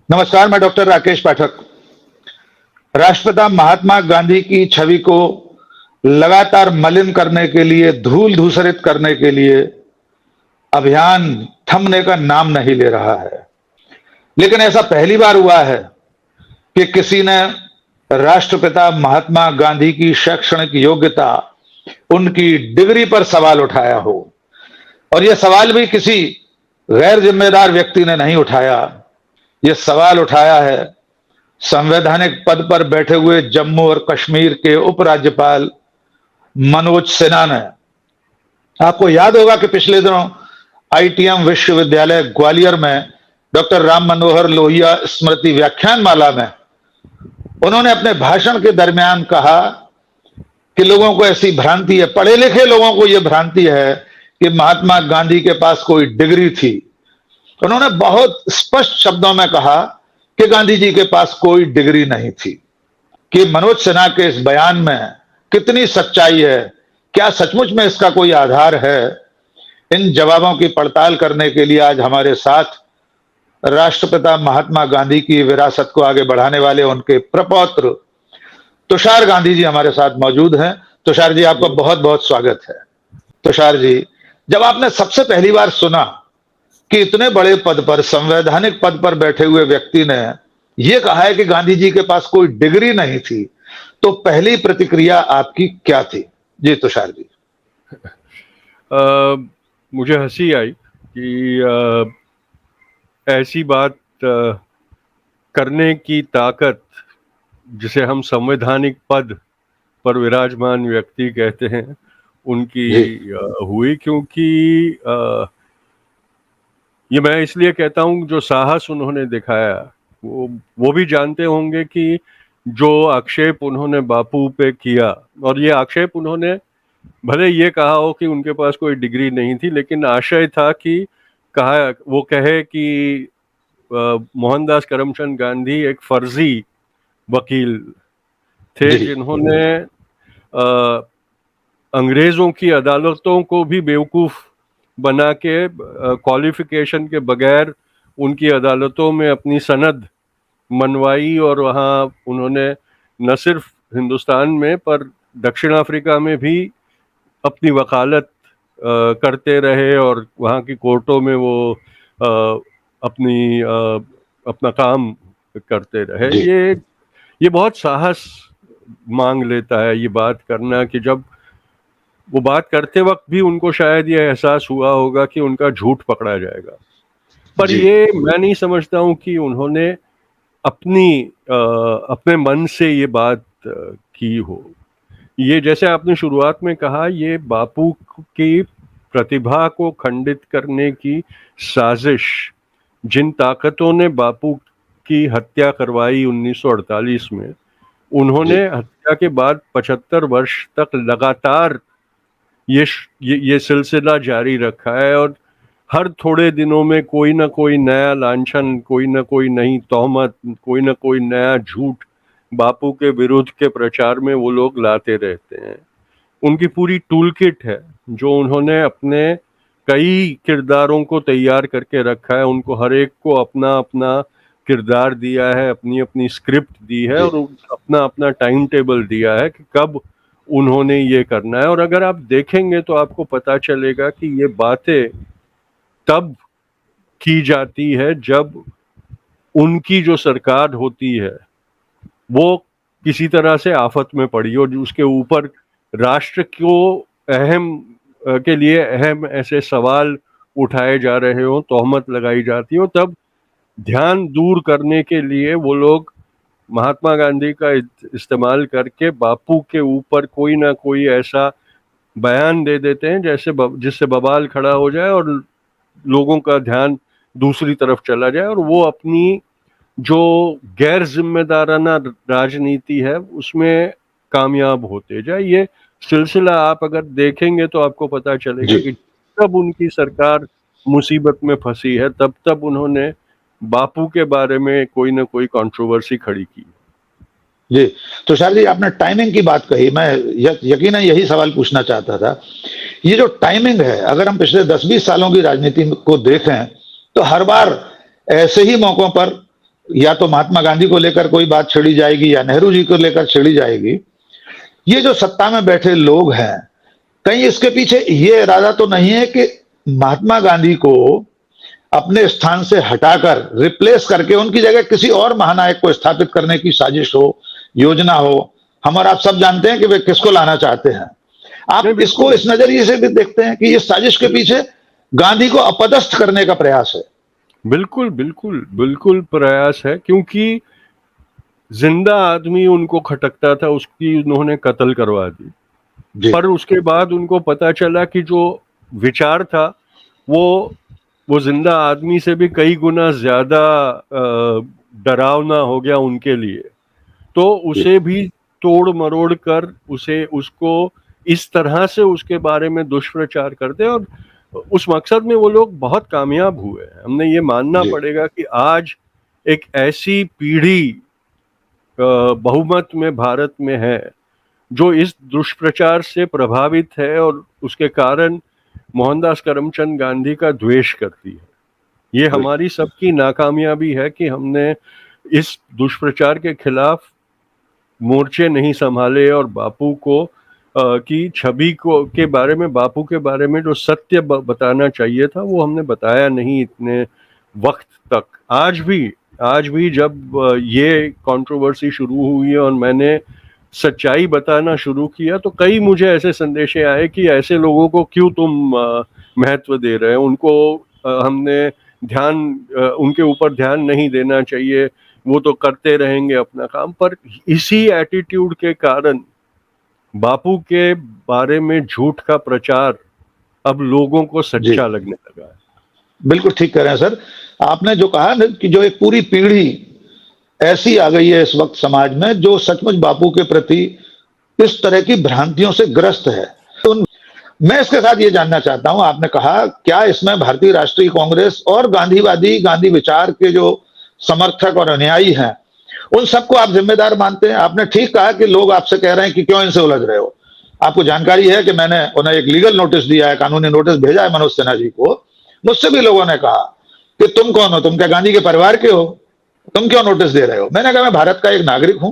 नमस्कार, मैं डॉक्टर राकेश पाठक। राष्ट्रपिता महात्मा गांधी की छवि को लगातार मलिन करने के लिए, धूल धूसरित करने के लिए अभियान थमने का नाम नहीं ले रहा है। लेकिन ऐसा पहली बार हुआ है कि किसी ने राष्ट्रपिता महात्मा गांधी की शैक्षणिक योग्यता, उनकी डिग्री पर सवाल उठाया हो। और यह सवाल भी किसी गैर जिम्मेदार व्यक्ति ने नहीं उठाया। यह सवाल उठाया है संवैधानिक पद पर बैठे हुए जम्मू और कश्मीर के उपराज्यपाल मनोज सिन्हा ने। आपको याद होगा कि पिछले दिनों आईटीएम विश्वविद्यालय ग्वालियर में डॉक्टर राम मनोहर लोहिया स्मृति व्याख्यानमाला में उन्होंने अपने भाषण के दरमियान कहा कि लोगों को ऐसी भ्रांति है, पढ़े लिखे लोगों को यह भ्रांति है कि महात्मा गांधी के पास कोई डिग्री थी। उन्होंने बहुत स्पष्ट शब्दों में कहा कि गांधी जी के पास कोई डिग्री नहीं थी। कि मनोज सिन्हा के इस बयान में कितनी सच्चाई है, क्या सचमुच में इसका कोई आधार है? इन जवाबों की पड़ताल करने के लिए आज हमारे साथ राष्ट्रपिता महात्मा गांधी की विरासत को आगे बढ़ाने वाले उनके प्रपौत्र तुषार गांधी जी हमारे साथ मौजूद हैं। तुषार जी, आपका बहुत बहुत स्वागत है। तुषार जी, जब आपने सबसे पहली बार सुना कि इतने बड़े पद पर, संवैधानिक पद पर बैठे हुए व्यक्ति ने यह कहा है कि गांधी जी के पास कोई डिग्री नहीं थी, तो पहली प्रतिक्रिया आपकी क्या थी? जी तुषार जी। मुझे हंसी आई कि ऐसी बात करने की ताकत, जिसे हम संवैधानिक पद पर विराजमान व्यक्ति कहते हैं, उनकी हुई। क्योंकि ये मैं इसलिए कहता हूं, जो साहस उन्होंने दिखाया वो भी जानते होंगे कि जो आक्षेप उन्होंने बापू पे किया, और ये आक्षेप उन्होंने भले ये कहा हो कि उनके पास कोई डिग्री नहीं थी, लेकिन आशय था कि वो कहे कि मोहनदास करमचंद गांधी एक फर्जी वकील थे, जिन्होंने अंग्रेजों की अदालतों को भी बेवकूफ बना के क्वालिफिकेशन के बगैर उनकी अदालतों में अपनी सनद मनवाई। और वहाँ उन्होंने न सिर्फ हिंदुस्तान में पर दक्षिण अफ्रीका में भी अपनी वकालत करते रहे, और वहाँ की कोर्टों में वो अपना काम करते रहे। ये बहुत साहस मांग लेता है ये बात करना, कि जब वो बात करते वक्त भी उनको शायद ये एहसास हुआ होगा कि उनका झूठ पकड़ा जाएगा। पर ये मैं नहीं समझता हूँ कि उन्होंने अपने मन से ये बात की हो। ये जैसे आपने शुरुआत में कहा, ये बापू की प्रतिभा को खंडित करने की साजिश, जिन ताकतों ने बापू की हत्या करवाई 1948 में, उन्होंने हत्या के बाद 75 वर्ष तक लगातार ये सिलसिला जारी रखा है। और हर थोड़े दिनों में कोई ना कोई नया लांछन, कोई ना कोई नई तोहमत, कोई ना कोई नया झूठ बापू के विरुद्ध के प्रचार में वो लोग लाते रहते हैं। उनकी पूरी टूल किट है, जो उन्होंने अपने कई किरदारों को तैयार करके रखा है। उनको हर एक को अपना अपना किरदार दिया है, अपनी अपनी स्क्रिप्ट दी है, और अपना अपना टाइम टेबल दिया है कि कब उन्होंने ये करना है। और अगर आप देखेंगे तो आपको पता चलेगा कि ये बातें तब की जाती है जब उनकी जो सरकार होती है वो किसी तरह से आफत में पड़ी हो, उसके ऊपर राष्ट्र को के लिए अहम ऐसे सवाल उठाए जा रहे हो, तोहमत लगाई जाती हो, तब ध्यान दूर करने के लिए वो लोग महात्मा गांधी का इस्तेमाल करके बापू के ऊपर कोई ना कोई ऐसा बयान दे देते हैं जिससे बवाल खड़ा हो जाए और लोगों का ध्यान दूसरी तरफ चला जाए, और वो अपनी जो गैर जिम्मेदाराना राजनीति है उसमें कामयाब होते जाए। ये सिलसिला आप अगर देखेंगे तो आपको पता चलेगा कि जब उनकी सरकार मुसीबत में फंसी है, तब उन्होंने बापू के बारे में कोई ना कोई कंट्रोवर्सी खड़ी की। जी तुषार जी, आपने टाइमिंग की बात कही, मैं यकीनन यही सवाल पूछना चाहता था। ये जो टाइमिंग है, अगर हम पिछले 10-20 सालों की राजनीति को देखें तो हर बार ऐसे ही मौकों पर या तो महात्मा गांधी को लेकर कोई बात छेड़ी जाएगी या नेहरू जी को लेकर छेड़ी जाएगी। ये जो सत्ता में बैठे लोग हैं, कहीं इसके पीछे ये इरादा तो नहीं है कि महात्मा गांधी को अपने स्थान से हटाकर रिप्लेस करके उनकी जगह किसी और महानायक को स्थापित करने की साजिश हो, योजना हो? हम और आप सब जानते हैं कि वे किसको लाना चाहते हैं। आप इसको इस नजरिए से भी देखते हैं कि ये साजिश के पीछे गांधी को अपदस्थ करने का प्रयास है? बिल्कुल बिल्कुल बिल्कुल प्रयास है, क्योंकि जिंदा आदमी उनको खटकता था, उसकी उन्होंने कत्ल करवा दी। पर उसके बाद उनको पता चला कि जो विचार था वो जिंदा आदमी से भी कई गुना ज्यादा डरावना हो गया उनके लिए। तो उसे भी तोड़ मरोड़ कर उसको इस तरह से उसके बारे में दुष्प्रचार करते, और उस मकसद में वो लोग बहुत कामयाब हुए। हमने ये मानना पड़ेगा कि आज एक ऐसी पीढ़ी बहुमत में भारत में है जो इस दुष्प्रचार से प्रभावित है और उसके कारण मोहनदास करमचंद गांधी का द्वेष करती है। ये हमारी सबकी नाकामयाबी है कि हमने इस दुष्प्रचार के खिलाफ मोर्चे नहीं संभाले और बापू को की छवि के बारे में, बापू के बारे में जो सत्य बताना चाहिए था वो हमने बताया नहीं इतने वक्त तक। आज भी जब ये कंट्रोवर्सी शुरू हुई और मैंने सच्चाई बताना शुरू किया तो कई मुझे ऐसे संदेशे आए कि ऐसे लोगों को क्यों तुम महत्व दे रहे हैं, उनको हमने उनके ऊपर ध्यान नहीं देना चाहिए, वो तो करते रहेंगे अपना काम। पर इसी एटीट्यूड के कारण बापू के बारे में झूठ का प्रचार अब लोगों को सच्चा लगने लगा है। बिल्कुल ठीक कह रहे हैं सर। आपने जो कहा ना कि जो एक पूरी पीढ़ी ऐसी आ गई है इस वक्त समाज में जो सचमुच बापू के प्रति इस तरह की भ्रांतियों से ग्रस्त है। तो मैं इसके साथ ये जानना चाहता हूं, आपने कहा क्या इसमें भारतीय राष्ट्रीय कांग्रेस और गांधीवादी, गांधी विचार के जो समर्थक और अनुयायी हैं उन सबको आप जिम्मेदार मानते हैं? आपने ठीक कहा कि लोग आपसे कह रहे हैं कि क्यों इनसे उलझ रहे हो। आपको जानकारी है कि मैंने उन्हें एक लीगल नोटिस दिया है, कानूनी नोटिस भेजा है मनोज सिन्हा जी को। मुझसे भी लोगों ने कहा कि तुम कौन हो, तुम क्या गांधी के परिवार के हो, तुम क्यों नोटिस दे रहे हो? मैंने कहा मैं भारत का एक नागरिक हूं,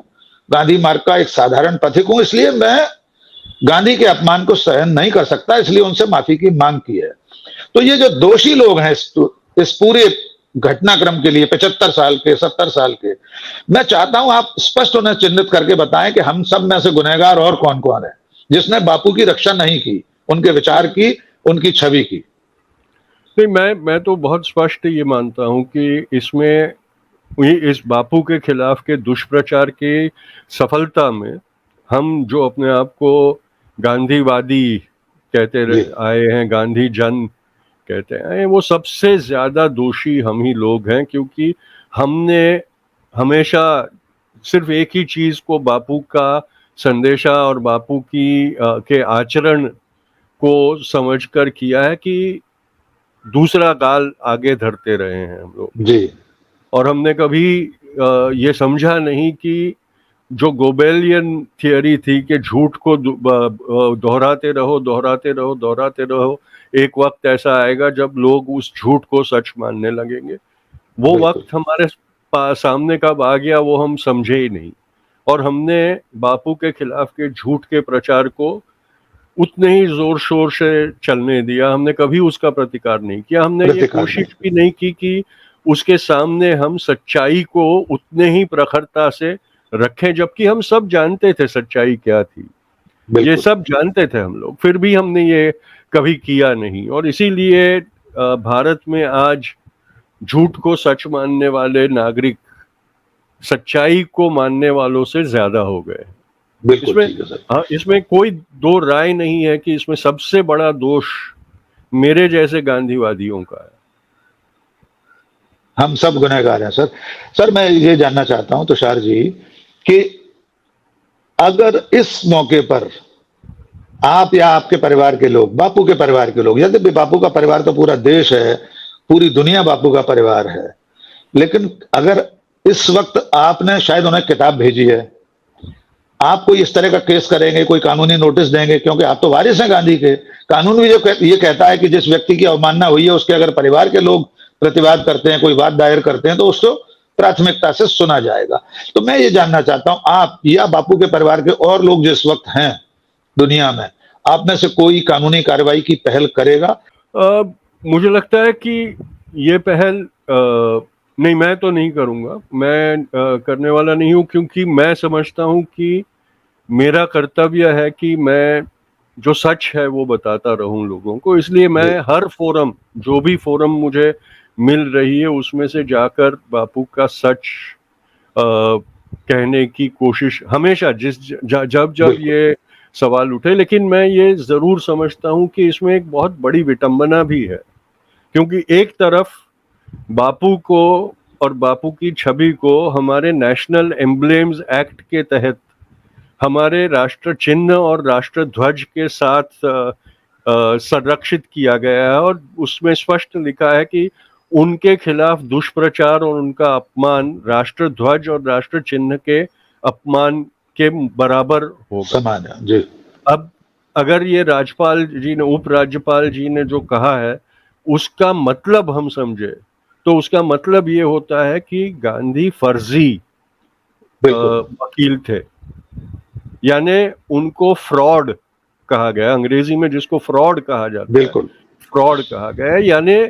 गांधी मार्ग का एक साधारण पथिक हूं, इसलिए मैं गांधी के अपमान को सहन नहीं कर सकता, इसलिए उनसे माफी की मांग की है। तो ये जो दोषी लोग हैं इस पूरे घटनाक्रम के लिए 75 साल के, 70 साल के, मैं चाहता हूं आप स्पष्ट उन्हें चिन्हित करके बताएं कि हम सब में से गुनहगार और कौन कौन है जिसने बापू की रक्षा नहीं की, उनके विचार की, उनकी छवि की। नहीं, मैं तो बहुत स्पष्ट ये मानता हूं कि इसमें इस बापू के खिलाफ के दुष्प्रचार की सफलता में हम जो अपने आप को गांधीवादी कहते आए हैं, गांधी जन कहते हैं, वो सबसे ज्यादा दोषी हम ही लोग हैं, क्योंकि हमने हमेशा सिर्फ एक ही चीज को, बापू का संदेशा और बापू के आचरण को समझकर किया है कि दूसरा गाल आगे धरते रहे हैं हम लोग जी। और हमने कभी ये समझा नहीं कि जो गोबेलियन थियरी थी कि झूठ को दोहराते रहो, एक वक्त ऐसा आएगा जब लोग उस झूठ को सच मानने लगेंगे। वो वक्त हमारे सामने कब आ गया वो हम समझे ही नहीं, और हमने बापू के खिलाफ के झूठ के प्रचार को उतने ही जोर शोर से चलने दिया। हमने कभी उसका प्रतिकार नहीं किया, हमने ये कोशिश भी नहीं की कि उसके सामने हम सच्चाई को उतने ही प्रखरता से रखें, जबकि हम सब जानते थे सच्चाई क्या थी, ये सब जानते थे हम लोग, फिर भी हमने ये कभी किया नहीं। और इसीलिए भारत में आज झूठ को सच मानने वाले नागरिक सच्चाई को मानने वालों से ज्यादा हो गए। इसमें कोई दो राय नहीं है कि इसमें सबसे बड़ा दोष मेरे जैसे गांधीवादियों का है। हम सब गुनहगार हैं सर। मैं ये जानना चाहता हूं तुषार जी कि अगर इस मौके पर आप या आपके परिवार के लोग, बापू के परिवार के लोग, यद्यपि बापू का परिवार तो पूरा देश है, पूरी दुनिया बापू का परिवार है, लेकिन अगर इस वक्त आपने शायद उन्हें किताब भेजी है, आप कोई इस तरह का केस करेंगे, कोई कानूनी नोटिस देंगे? क्योंकि आप तो वारिस हैं गांधी के। कानून भी ये कहता है कि जिस व्यक्ति की अवमानना हुई है उसके अगर परिवार के लोग प्रतिवाद करते हैं, कोई बात दायर करते हैं, तो उसको प्राथमिकता से सुना जाएगा। तो मैं ये जानना चाहता हूं, आप या बापू के परिवार के और लोग जिस वक्त हैं दुनिया में, आप में से कोई कानूनी कार्रवाई की पहल करेगा? मुझे लगता है कि ये पहल नहीं, मैं तो नहीं करूंगा। मैं करने वाला नहीं हूं, क्योंकि मैं समझता हूं कि मेरा कर्तव्य है कि मैं जो सच है वो बताता रहूं लोगों को। इसलिए मैं हर फोरम, जो भी फोरम मुझे मिल रही है, उसमें से जाकर बापू का सच कहने की कोशिश हमेशा, जब ये सवाल उठे। लेकिन मैं ये जरूर समझता हूं कि इसमें एक बहुत बड़ी विटंबना भी है, क्योंकि एक तरफ बापू को और बापू की छवि को हमारे नेशनल एम्ब्लेम्स एक्ट के तहत हमारे राष्ट्र चिन्ह और राष्ट्र ध्वज के साथ संरक्षित किया गया है, और उसमें स्पष्ट लिखा है कि उनके खिलाफ दुष्प्रचार और उनका अपमान राष्ट्र ध्वज और राष्ट्र चिन्ह के अपमान के बराबर होगा, समान है जी। अब अगर ये राज्यपाल जी ने, उपराज्यपाल जी ने जो कहा है, उसका मतलब हम समझे, तो उसका मतलब ये होता है कि गांधी फर्जी वकील थे, यानी उनको फ्रॉड कहा गया, अंग्रेजी में जिसको फ्रॉड कहा जाता है, फ्रॉड कहा गया। यानी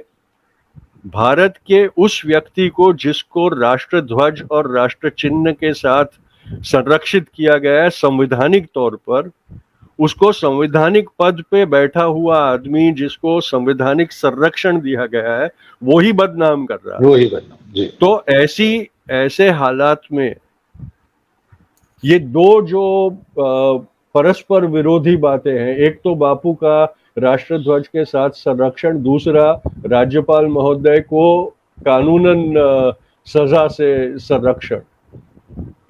भारत के उस व्यक्ति को जिसको राष्ट्र ध्वज और राष्ट्र चिन्ह के साथ संरक्षित किया गया है संवैधानिक तौर पर, उसको संवैधानिक पद पे बैठा हुआ आदमी जिसको संवैधानिक संरक्षण दिया गया है, वो ही बदनाम कर रहा है, वो ही बदनाम जी। तो ऐसे हालात में ये दो जो परस्पर विरोधी बातें हैं, एक तो बापू का राष्ट्रध्वज के साथ संरक्षण, दूसरा राज्यपाल महोदय को कानूनन सजा से संरक्षण,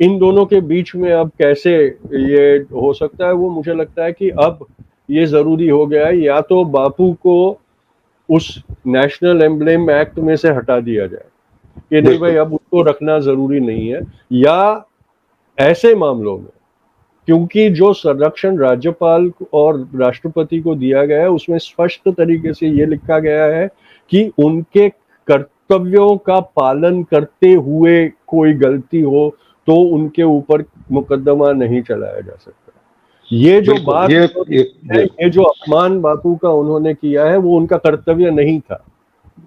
इन दोनों के बीच में अब कैसे ये हो सकता है? वो मुझे लगता है कि अब ये जरूरी हो गया है, या तो बापू को उस नेशनल एम्ब्लेम एक्ट में से हटा दिया जाए कि नहीं भाई अब उसको रखना जरूरी नहीं है, या ऐसे मामलों में, क्योंकि जो संरक्षण राज्यपाल और राष्ट्रपति को दिया गया है उसमें स्पष्ट तरीके से ये लिखा गया है कि उनके कर्तव्यों का पालन करते हुए कोई गलती हो तो उनके ऊपर मुकदमा नहीं चलाया जा सकता। ये जो बात ये जो अपमान बापू का उन्होंने किया है वो उनका कर्तव्य नहीं था,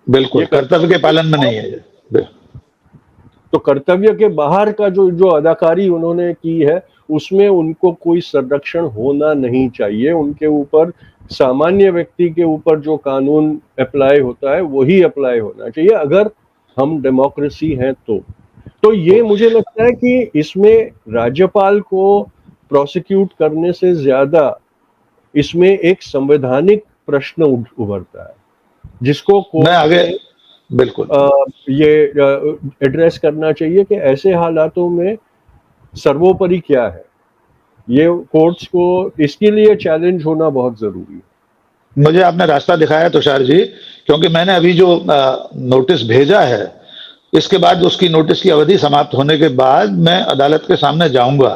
बिल्कुल कर्तव्य के पालन में नहीं है। तो कर्तव्य के बाहर का जो अदाकारी उन्होंने की है उसमें उनको कोई संरक्षण होना नहीं चाहिए। उनके ऊपर, सामान्य व्यक्ति के ऊपर जो कानून अप्लाई होता है वही अप्लाई होना चाहिए, अगर हम डेमोक्रेसी हैं तो ये मुझे लगता है कि इसमें राज्यपाल को प्रोसिक्यूट करने से ज्यादा इसमें एक संवैधानिक प्रश्न उभरता है जिसको मैं आगे बिल्कुल ये एड्रेस करना चाहिए कि ऐसे हालातों में सर्वोपरि क्या है। ये कोर्ट्स को इसके लिए चैलेंज होना बहुत जरूरी है। मुझे आपने रास्ता दिखाया तुषार जी, क्योंकि मैंने अभी जो नोटिस भेजा है, इसके बाद उसकी नोटिस की अवधि समाप्त होने के बाद मैं अदालत के सामने जाऊंगा,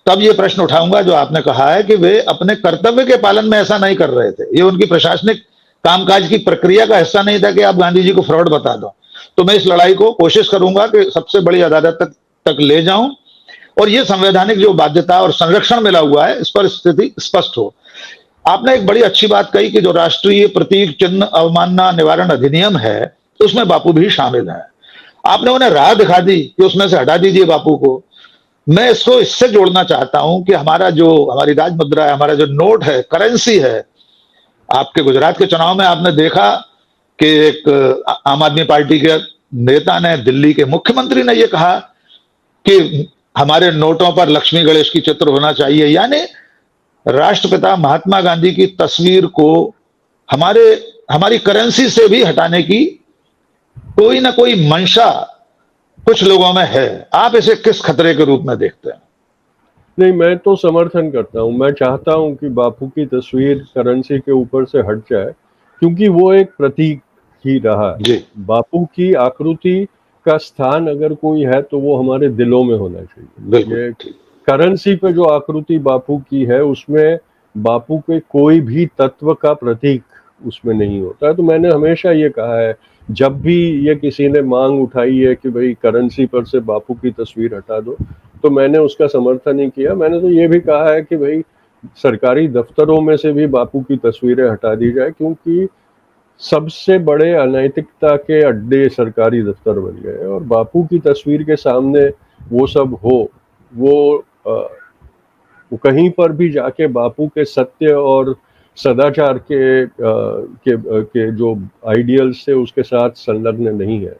तब ये प्रश्न उठाऊंगा जो आपने कहा है कि वे अपने कर्तव्य के पालन में ऐसा नहीं कर रहे थे, ये उनकी प्रशासनिक कामकाज की प्रक्रिया का हिस्सा नहीं था कि आप गांधी जी को फ्रॉड बता दो। तो मैं इस लड़ाई को कोशिश करूंगा कि सबसे बड़ी अदालत तक ले जाऊं और ये संवैधानिक जो बाध्यता और संरक्षण मिला हुआ है इस पर स्थिति स्पष्ट हो। आपने एक बड़ी अच्छी बात कही कि जो राष्ट्रीय प्रतीक चिन्ह अवमानना निवारण अधिनियम है उसमें बापू भी शामिल है। आपने उन्हें राह दिखा दी कि उसमें से हटा दीजिए बापू को। मैं इसको इससे जोड़ना चाहता हूं कि हमारी राज मुद्रा है, हमारा जो नोट है, करेंसी है, आपके गुजरात के चुनाव में आपने देखा कि एक आम आदमी पार्टी के नेता ने, दिल्ली के मुख्यमंत्री ने यह कहा कि हमारे नोटों पर लक्ष्मी गणेश की चित्र होना चाहिए, यानी राष्ट्रपिता महात्मा गांधी की तस्वीर को हमारी करेंसी से भी हटाने की कोई ना कोई मंशा कुछ लोगों में है। आप इसे किस खतरे के रूप में देखते हैं? नहीं, मैं तो समर्थन करता हूं। मैं चाहता हूं कि बापू की तस्वीर करेंसी के ऊपर से हट जाए, क्योंकि वो एक प्रतीक ही रहा है। बापू की आकृति का स्थान अगर कोई है तो वो हमारे दिलों में होना चाहिए। ये करेंसी पे जो आकृति बापू की है उसमें बापू के कोई भी तत्व का प्रतीक उसमें नहीं होता है। तो मैंने हमेशा ये कहा है जब भी ये किसी ने मांग उठाई है कि भाई करेंसी पर से बापू की तस्वीर हटा दो, तो मैंने उसका समर्थन नहीं किया। मैंने तो ये भी कहा है कि भाई सरकारी दफ्तरों में से भी बापू की तस्वीरें हटा दी जाए, क्योंकि सबसे बड़े अनैतिकता के अड्डे सरकारी दफ्तर बन गए, और बापू की तस्वीर के सामने वो सब हो, वो कहीं पर भी जाके बापू के सत्य और सदाचार के जो आइडियल्स थे उसके साथ संलग्न नहीं है।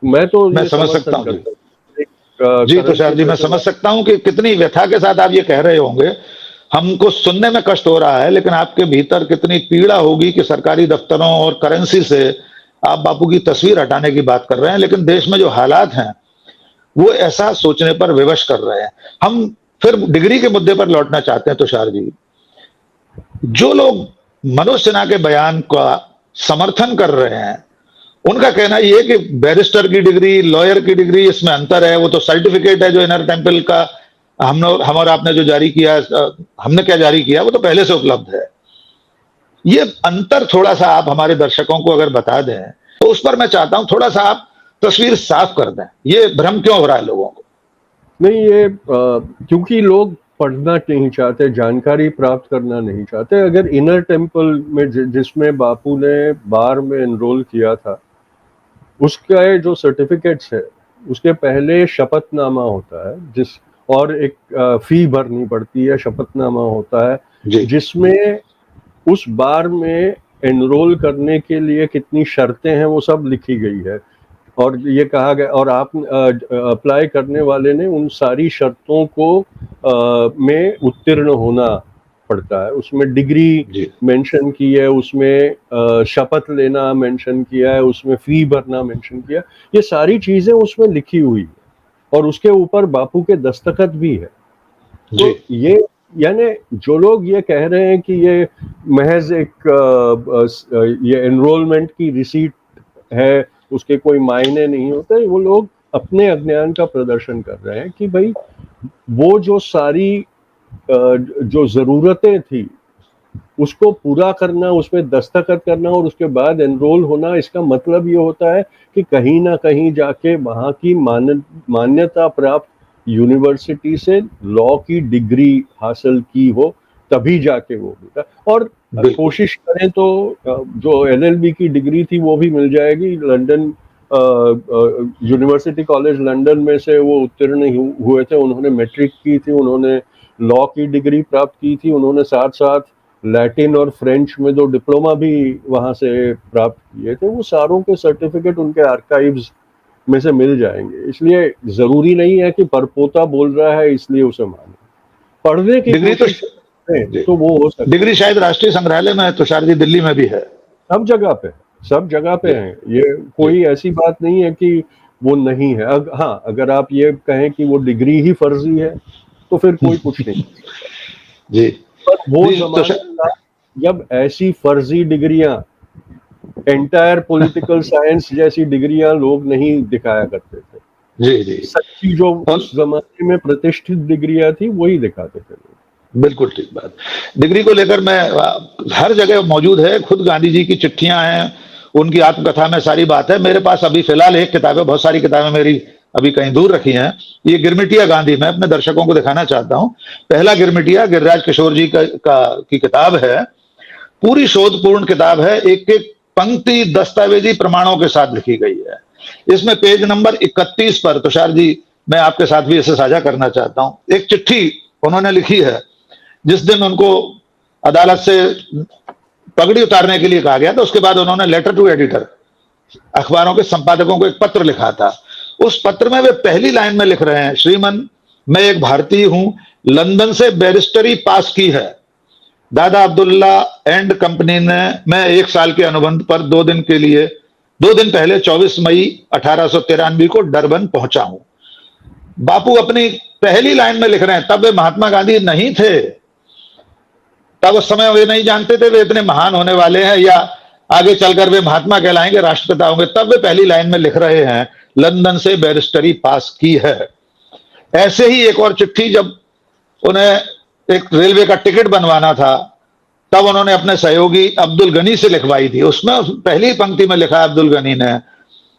मैं तो मैं ये समझ सकता समर्थन हूँ जी। करता हूँ। एक जी तुषार करेंसी जी, पर मैं से समझ सकता हूं कि कितनी व्यथा के साथ आप ये कह रहे होंगे। हमको सुनने में कष्ट हो रहा है, लेकिन आपके भीतर कितनी पीड़ा होगी कि सरकारी दफ्तरों और करेंसी से आप बापू की तस्वीर हटाने की बात कर रहे हैं, लेकिन देश में जो हालात हैं वो ऐसा सोचने पर विवश कर रहे हैं। हम फिर डिग्री के मुद्दे पर लौटना चाहते हैं तुषार जी। जो लोग मनोज सिन्हा के बयान का समर्थन कर रहे हैं, उनका कहना यह है कि बैरिस्टर की डिग्री, लॉयर की डिग्री, इसमें अंतर है। वो तो सर्टिफिकेट है जो इनर टेम्पल का हम और आपने जो जारी किया, हमने क्या जारी किया, वो तो पहले से उपलब्ध है। ये अंतर थोड़ा सा आप हमारे दर्शकों को अगर बता दें, तो उस पर मैं चाहता हूं थोड़ा सा आप तस्वीर साफ कर दें। ये भ्रम क्यों हो रहा है लोगों को? नहीं, ये क्योंकि लोग पढ़ना नहीं चाहते, जानकारी प्राप्त करना नहीं चाहते। अगर इनर टेम्पल में जिसमें बापू ने बार में एनरोल किया था, उसका जो सर्टिफिकेट्स है, उसके पहले शपथनामा होता है, और एक फी भरनी पड़ती है, शपथनामा होता है, जी जिसमें उस बार में एनरोल करने के लिए कितनी शर्तें हैं वो सब लिखी गई है। और ये कहा गया, और आप अप्लाई करने वाले ने उन सारी शर्तों को में उत्तीर्ण होना पड़ता है। उसमें डिग्री मेंशन की है, उसमें शपथ लेना मेंशन किया है, उसमें फी भरना मेंशन किया। ये सारी चीजें उसमें लिखी हुई है, और उसके ऊपर बापू के दस्तखत भी है। तो ये यानी जो लोग ये कह रहे हैं कि ये महज एक ये एनरोलमेंट की रिसीट है, उसके कोई मायने नहीं होते, वो लोग अपने अज्ञान का प्रदर्शन कर रहे हैं कि भाई वो जो सारी जो जरूरतें थी उसको पूरा करना, उसमें दस्तखत करना और उसके बाद एनरोल होना, इसका मतलब ये होता है कि कहीं ना कहीं जाके वहां की मान्यता प्राप्त यूनिवर्सिटी से लॉ की डिग्री हासिल की हो, तभी जाके वो मिला। और कोशिश करें तो जो एलएलबी की डिग्री थी वो भी मिल जाएगी। लंदन यूनिवर्सिटी कॉलेज लंदन में से वो उत्तीर्ण हुए थे, उन्होंने मैट्रिक की थी, उन्होंने लॉ की डिग्री प्राप्त की थी, उन्होंने साथ साथ लैटिन और फ्रेंच में जो डिप्लोमा भी वहां से प्राप्त किए थे, वो सारों के सर्टिफिकेट उनके आर्काइव्स में से मिल जाएंगे। इसलिए जरूरी नहीं है कि परपोता बोल रहा है इसलिए उसे माने। पढ़ने की डिग्री तो वो हो सकता है। डिग्री शायद राष्ट्रीय संग्रहालय में, तुषार जी, दिल्ली में भी है। सब जगह पे है। ये कोई ऐसी बात नहीं है कि वो नहीं है। हाँ, अगर आप ये कहें कि वो डिग्री ही फर्जी है तो फिर कोई कुछ नहीं जी। पर वो जमाना था जब ऐसी फर्जी डिग्रियां, एंटायर पॉलिटिकल साइंस जैसी डिग्रियां लोग नहीं दिखाया करते थे। जी जी। सच्ची जो उस जमाने में प्रतिष्ठित डिग्रियां थी वही दिखाते थे लोग। बिल्कुल ठीक बात। डिग्री को लेकर मैं हर जगह मौजूद है, खुद गांधी जी की चिट्ठियां हैं, उनकी आत्मकथा में सारी बात है। मेरे पास अभी फिलहाल एक किताब है, बहुत सारी किताबें मेरी अभी कहीं दूर रखी हैं। ये गिरमिटिया गांधी मैं अपने दर्शकों को दिखाना चाहता हूं। पहला गिरमिटिया गिरिराज किशोर जी की किताब है। पूरी शोधपूर्ण किताब है, एक एक पंक्ति दस्तावेजी प्रमाणों के साथ लिखी गई है। इसमें पेज नंबर 31 पर, तुषार जी, मैं आपके साथ भी इसे साझा करना चाहता हूं। एक चिट्ठी उन्होंने लिखी है जिस दिन उनको अदालत से पगड़ी उतारने के लिए कहा गया था। उसके बाद उन्होंने लेटर टू एडिटर, अखबारों के संपादकों को एक पत्र लिखा था। उस पत्र में वे पहली लाइन में लिख रहे हैं, श्रीमन, मैं एक भारतीय हूं, लंदन से बैरिस्टरी पास की है। दादा अब्दुल्ला एंड कंपनी ने, मैं 1 साल के अनुबंध पर 2 दिन पहले 24 मई 1893 को डरबन पहुंचा हूं। बापू अपनी पहली लाइन में लिख रहे हैं, तब वे महात्मा गांधी नहीं थे, तब उस समय वे नहीं जानते थे वे इतने महान होने वाले हैं या आगे चलकर वे महात्मा कहलाएंगे, राष्ट्रपिता होंगे। तब वे पहली लाइन में लिख रहे हैं, लंदन से बैरिस्टरी पास की है। ऐसे ही एक और चिट्ठी, जब उन्हें एक रेलवे का टिकट बनवाना था, तब उन्होंने अपने सहयोगी अब्दुल गनी से लिखवाई थी। उसमें पहली पंक्ति में लिखा है अब्दुल गनी ने,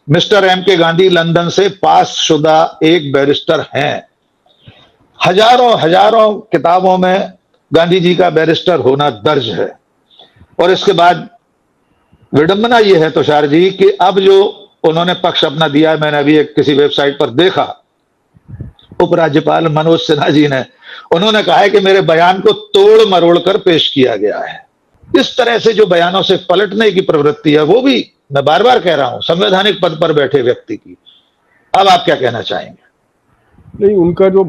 मिस्टर एम के गांधी लंदन से पास शुदा एक बैरिस्टर हैं। हजारों हजारों किताबों में गांधी जी का बैरिस्टर होना दर्ज है। और इसके बाद विडंबना यह है तुषार जी कि अब जो उन्होंने पक्ष अपना दिया है, मैंने अभी एक किसी वेबसाइट पर देखा, उपराज्यपाल मनोज सिन्हा जी ने, उन्होंने कहा है कि मेरे बयान को तोड़ मरोड़ कर पेश किया गया है। इस तरह से जो बयानों से पलटने की प्रवृत्ति है, वो भी मैं बार बार कह रहा हूं संवैधानिक पद पर बैठे व्यक्ति की। अब आप क्या कहना चाहेंगे? नहीं, उनका जो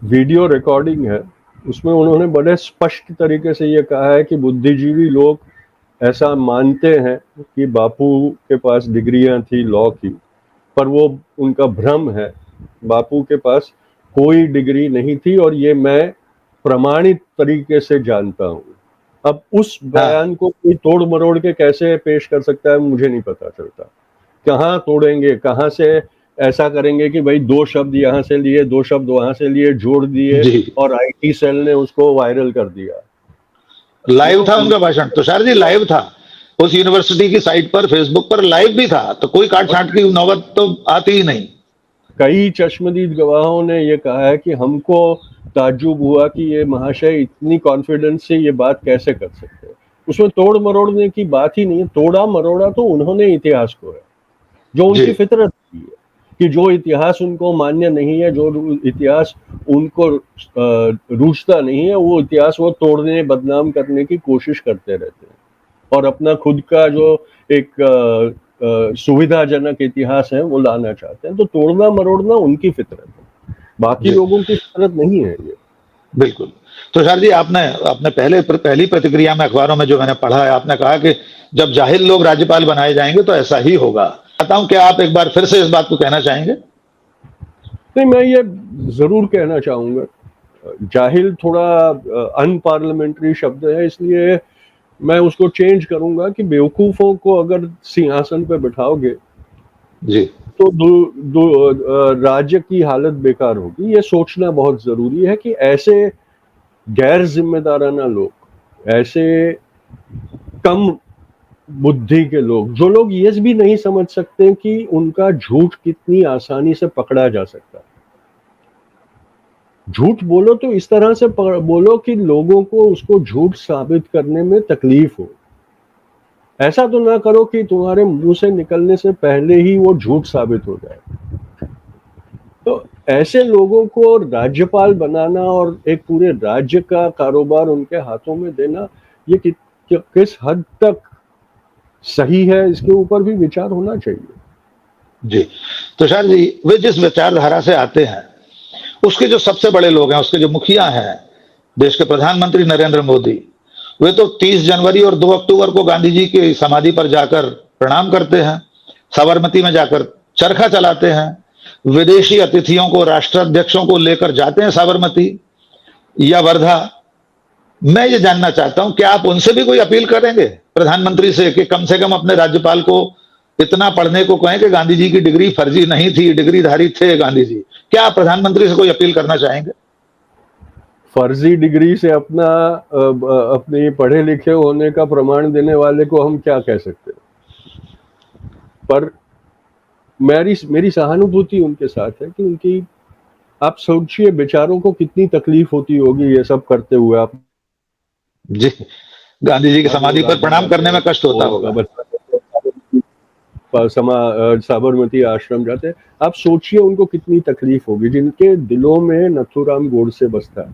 वीडियो रिकॉर्डिंग है उसमें उन्होंने बड़े स्पष्ट तरीके से ये कहा है कि बुद्धिजीवी लोग ऐसा मानते हैं कि बापू के पास डिग्रियां थी लॉ की, पर वो उनका भ्रम है। बापू के पास कोई डिग्री नहीं थी और ये मैं प्रमाणित तरीके से जानता हूं। अब उस बयान को कोई तोड़ मरोड़ के कैसे पेश कर सकता है मुझे नहीं पता चलता। कहाँ तोड़ेंगे, कहाँ से ऐसा करेंगे कि भाई 2 शब्द यहाँ से लिए, 2 शब्द वहां से लिए, जोड़ दिए और आईटी सेल ने उसको वायरल कर दिया। लाइव था उनका भाषण तुषार जी, लाइव था उस यूनिवर्सिटी की साइट पर, फेसबुक पर लाइव भी था, तो कोई काट छांट की नौबत तो आती ही नहीं। कई चश्मदीद गवाहों ने ये कहा है कि हमको ताज्जुब हुआ कि ये महाशय इतनी कॉन्फिडेंस से ये बात कैसे कर सकते हैं। उसमें तोड़ मरोड़ने की बात ही नहीं है। तोड़ा मरोड़ा तो उन्होंने इतिहास को है, जो उनकी फितरत की है कि जो इतिहास उनको मान्य नहीं है, जो इतिहास उनको रूझता नहीं है, वो इतिहास वो तोड़ने बदनाम करने की कोशिश करते रहते हैं और अपना खुद का जो एक सुविधाजनक इतिहास है वो लाना चाहते हैं। तो तोड़ना मरोड़ना उनकी फितरत है, बाकी लोगों की फितरत नहीं है ये। बिल्कुल। तुषार जी, आपने पहली प्रतिक्रिया में अखबारों में जो मैंने पढ़ा है, आपने कहा कि जब जाहिल लोग राज्यपाल बनाए जाएंगे तो ऐसा ही होगा। कहता हूं, क्या आप एक बार फिर से इस बात को कहना चाहेंगे? नहीं, मैं ये जरूर कहना चाहूंगा, जाहिल थोड़ा अनपार्लियामेंट्री शब्द है, इसलिए मैं उसको चेंज करूंगा कि बेवकूफों को अगर सिंहासन पे बिठाओगे जी, तो राज्य की हालत बेकार होगी। ये सोचना बहुत जरूरी है कि ऐसे गैर जिम्मेदाराना लोग, ऐसे कम बुद्धि के लोग, जो लोग ये भी नहीं समझ सकते कि उनका झूठ कितनी आसानी से पकड़ा जा सकता है। झूठ बोलो तो इस तरह से बोलो कि लोगों को उसको झूठ साबित करने में तकलीफ हो। ऐसा तो ना करो कि तुम्हारे मुंह से निकलने से पहले ही वो झूठ साबित हो जाए। तो ऐसे लोगों को राज्यपाल बनाना और एक पूरे राज्य का कारोबार उनके हाथों में देना, ये किस हद तक सही है, इसके ऊपर भी विचार होना चाहिए। जी तुषार जी, वे जिस विचारधारा से आते हैं उसके जो सबसे बड़े लोग हैं, उसके जो मुखिया हैं, देश के प्रधानमंत्री नरेंद्र मोदी, वे तो 30 जनवरी और 2 अक्टूबर को गांधी जी की समाधि पर जाकर प्रणाम करते हैं, साबरमती में जाकर चरखा चलाते हैं, विदेशी अतिथियों को, राष्ट्राध्यक्षों को लेकर जाते हैं साबरमती या वर्धा। मैं ये जानना चाहता हूं, क्या आप उनसे भी कोई अपील करेंगे प्रधानमंत्री से कि कम से कम अपने राज्यपाल को इतना पढ़ने को कहें कि गांधी जी की डिग्री फर्जी नहीं थी, डिग्रीधारी थे गांधी जी? क्या आप प्रधानमंत्री से कोई अपील करना चाहेंगे? फर्जी डिग्री से अपने पढ़े लिखे होने का प्रमाण देने वाले को हम क्या कह सकते हैं? पर मेरी सहानुभूति उनके साथ है कि उनकी, आप सोचिए बेचारों को कितनी तकलीफ होती होगी ये सब करते हुए। आप जी, गांधी जी की समाधि पर प्रणाम करने में कष्ट होता होगा। साबरमती आश्रम जाते, आप सोचिए उनको कितनी तकलीफ होगी। जिनके दिलों में नथुराम गोडसे बसता है,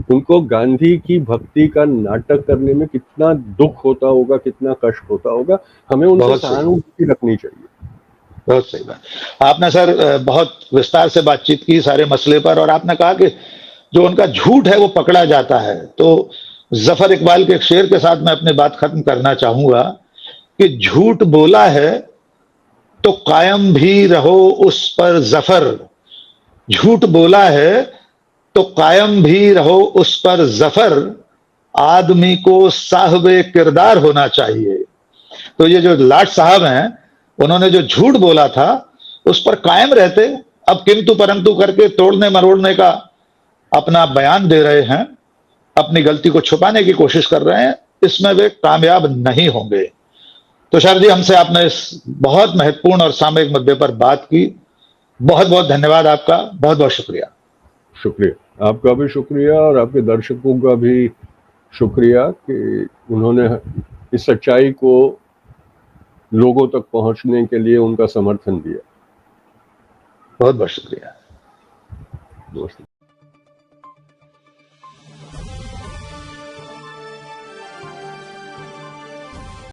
उनको गांधी की भक्ति का नाटक करने में कितना दुख होता होगा, कितना कष्ट होता होगा। हमें उनसे सहानुभूति रखनी चाहिए। बहुत सही बात। आपने सर बहुत विस्तार से बातचीत की सारे मसले पर, और आपने कहा कि जो उनका झूठ है वो पकड़ा जाता है। तो जफर इकबाल के एक शेर के साथ मैं अपनी बात खत्म करना चाहूंगा कि झूठ बोला है तो कायम भी रहो उस पर जफर, झूठ बोला है तो कायम भी रहो उस पर जफर, आदमी को साहबे किरदार होना चाहिए। तो ये जो लाट साहब हैं, उन्होंने जो झूठ बोला था उस पर कायम रहते, अब किंतु परंतु करके तोड़ने मरोड़ने का अपना बयान दे रहे हैं, अपनी गलती को छुपाने की कोशिश कर रहे हैं, इसमें वे कामयाब नहीं होंगे। तुषार जी, हमसे आपने इस बहुत महत्वपूर्ण और सामयिक मुद्दे पर बात की। बहुत बहुत धन्यवाद आपका, बहुत बहुत शुक्रिया। शुक्रिया, आपका भी शुक्रिया और आपके दर्शकों का भी शुक्रिया कि उन्होंने इस सच्चाई को लोगों तक पहुंचने के लिए उनका समर्थन दिया। बहुत बहुत शुक्रिया। नमस्ते।